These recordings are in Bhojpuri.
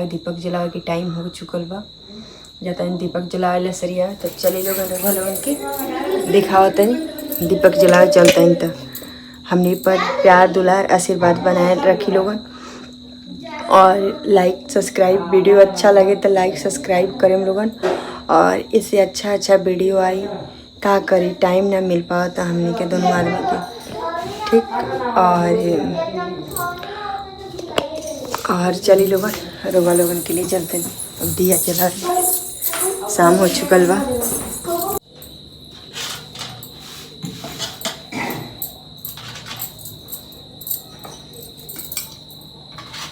दीपक जलावे के टाइम हो चुकल बा। जाता है दीपक जलावे सरिया। तो चले लोग भगवान के दिखावत दीपक जलावे चलता है। तो हमने पर प्यार दुलार आशीर्वाद बनाए रखी लोगन। और लाइक सब्सक्राइब, वीडियो अच्छा लगे तो लाइक सब्सक्राइब करें लोगन। और इससे अच्छा वीडियो आई का करी, टाइम ना मिल पावा था हमने के दोनों आदमी के, ठीक। और चली लोगन रोगा लोगन के लिए चलते हैं। अब दिया चला, शाम हो चुकल बा।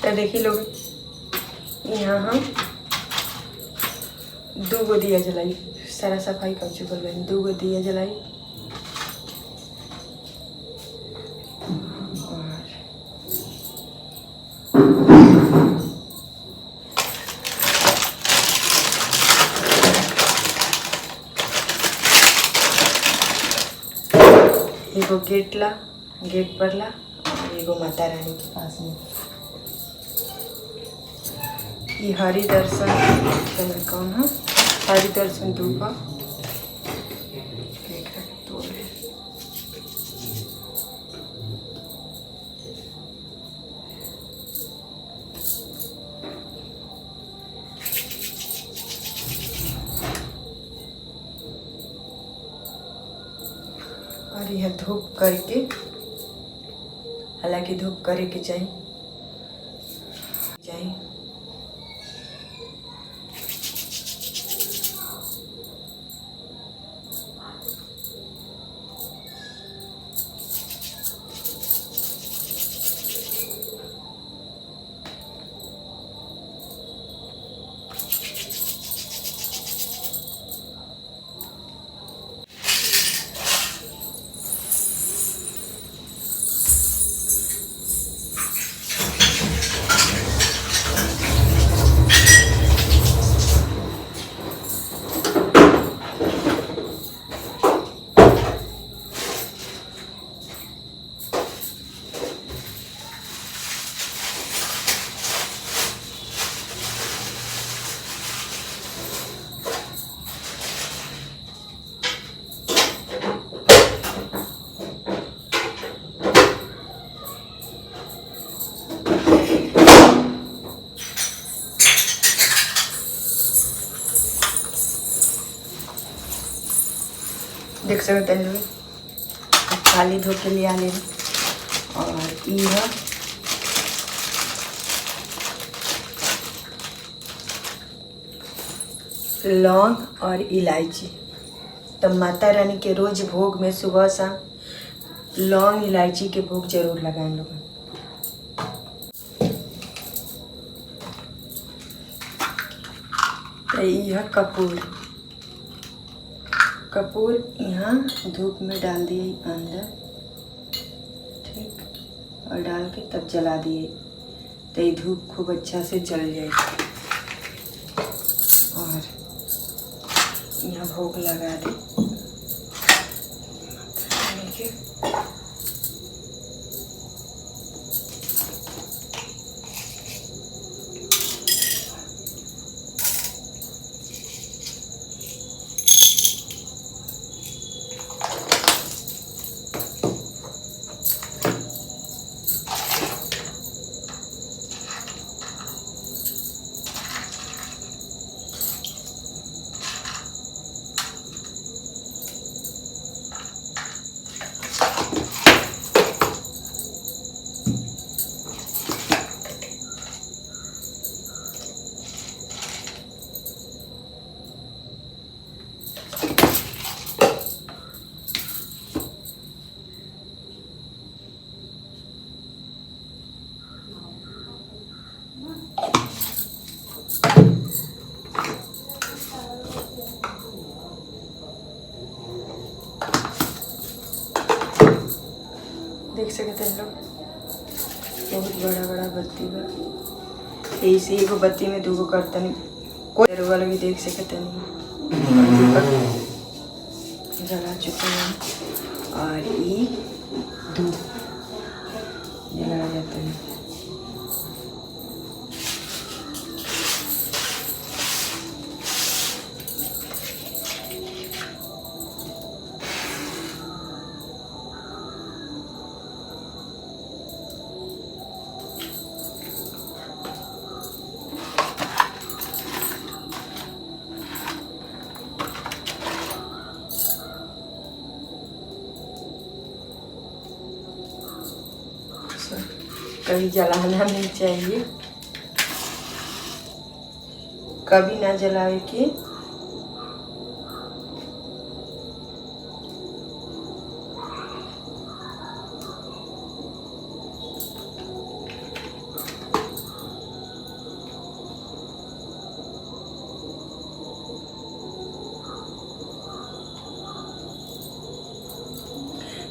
तो देखी लोग यहाँ हम 2 गो दिया जलाई, सारा सफाई कर चुकल बा। 2 गो दिया जलाई एगो गेट पर ला और एगो माता रानी के पास में। ये हरि दर्शन कौन है? हरि दर्शन धूप और यह धूप करके, हालांकि धूप करे के चाहिए। देख सकते हैं लोग, खाली धो के लिया ले। और यह लौंग और इलायची। तो माता रानी के रोज भोग में सुबह शाम लौंग इलायची के भोग जरूर लगाएं लोग। तो यह कपूर यहाँ धूप में डाल दिए अंदर, ठीक। और डाल के तब जला दिए तो ये धूप खूब अच्छा से जल जाए। और यहाँ भोग लगा दे। देख सकते हैं लोग, बहुत बड़ा बत्ती बा। ऐसे एगो बत्ती में 2 गो करतन कोई वाला भी देख सकते हैं। जला चुके हैं और ये धूप जलाया जाता है। कभी जलाना नहीं चाहिए, कभी ना जलावे के।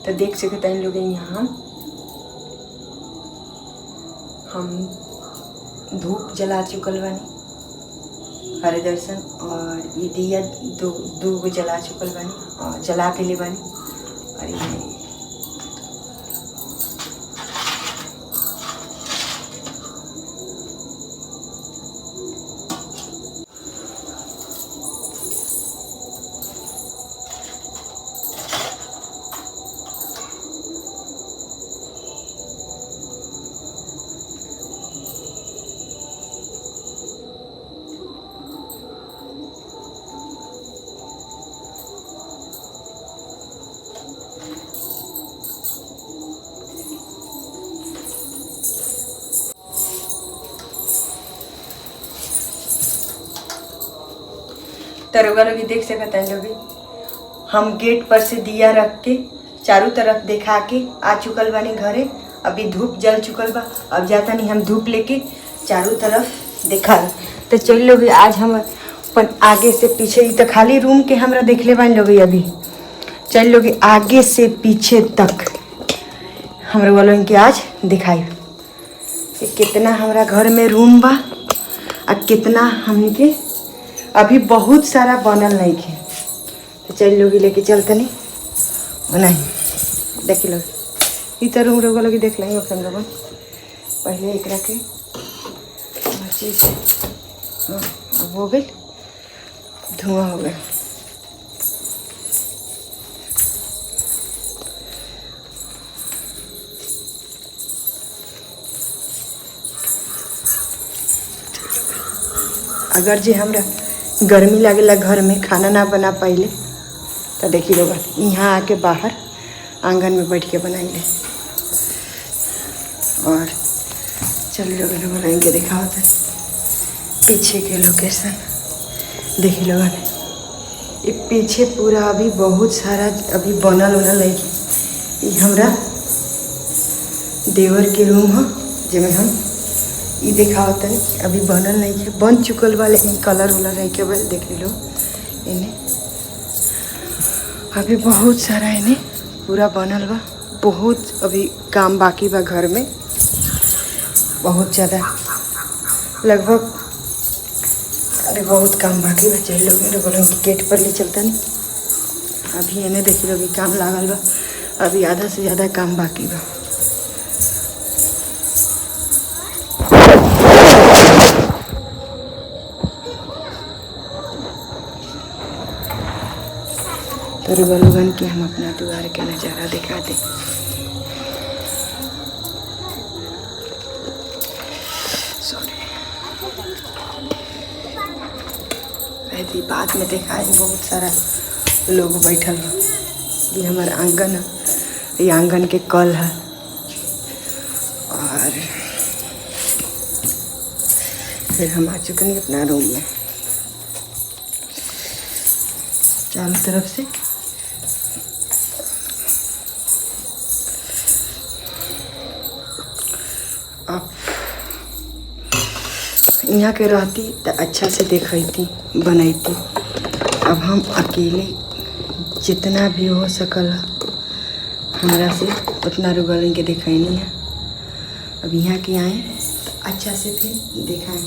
तो देख सकते हैं लोग यहाँ हम धूप जला चुकल बानी हरे दर्शन, और ये दिया दो जला चुकल बानी और जला के लिए बानी। और ये तरुआ लोग देख सकते हैं लोग, हम गेट पर से दिया रख के चारों तरफ दिखा के आ चुकल बानी घरे। अभी धूप जल चुकल बा, अब जाता नहीं हम धूप लेके चारों तरफ दिखा। तो चल लोग आज हम अपन आगे से पीछे, तो खाली रूम के हमरा देख ले बानी लोग। अभी चल लोग आगे से पीछे तक हमरा वालों के आज दिखाई कि कितना हमारा घर में रूम बा और कितना हमके अभी बहुत सारा बनल नहीं है। तो चल लोग लेके चलते नहीं बनाई देख लो। ई तो रूम लोग देख लेंगे अपन लोग पहले एक रखे चीज। हाँ अब हो गई, धुआं हो गया। अगर जे हमरा गर्मी लगेला घर में खाना ना बना पाइले तो देखी लोग यहाँ आके बाहर आंगन में बैठ के बनाइले। और चल लोग बनाएंगे, दिखाओ तो पीछे के लोकेशन देखी लोग। ये पीछे पूरा अभी बहुत सारा अभी बनल उनल है। ये हमरा देवर के रूम है जिसमें हम ये दिखाओ तनी अभी बनल नहीं है, बन चुकल बा लेकिन कलर उलर नहीं के बल देख लो। इन्हें अभी बहुत सारा इन्हें पूरा बनल बा, बहुत अभी काम बाकी बा घर में, बहुत ज़्यादा लगभग अरे बहुत काम बाकी बा। चल लोग मेरे बोलो गेट पर ले चलता नहीं। अभी इन्हें देख लो अभी काम लागल बा, अभी आधा से ज़्यादा काम बाकी बा। तो रुबन के हम अपना द्वार के नज़ारा दिखा दें। सॉरी ऐसी बाद में दिखाए, बहुत सारा लोग बैठल हो। ये हमारा आंगन है, ये आंगन के कल है। और फिर हम आ चुके हैं अपना रूम में चारों तरफ से। अब यहाँ के रहती तो अच्छा से देखती बनती। अब हम अकेले जितना भी हो सकल हमरा से उतना रुगल के दिखाई है। अब यहाँ के आए तो अच्छा से फिर दिखाएं।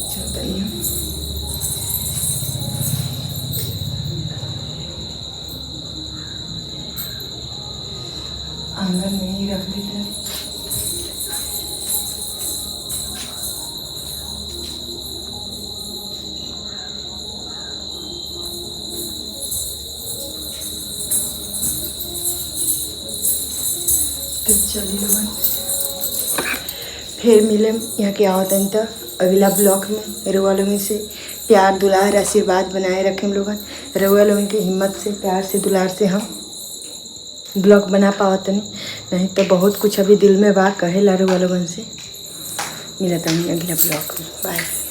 चलता ही हम आंगन में ही रख देते हैं। तो चलिए फिर मिले यहाँ के आवतन तो अगला ब्लॉग में। रउआ लोगन से प्यार दुलार आशीर्वाद बनाए रखें हम लोगन। रउआ लोगन के हिम्मत से प्यार से दुलार से हम ब्लॉग बना पावत नहीं तो बहुत कुछ अभी दिल में बा कहे ला रउआ लोगन से। मिलता नहीं अगला ब्लॉग में। बाय।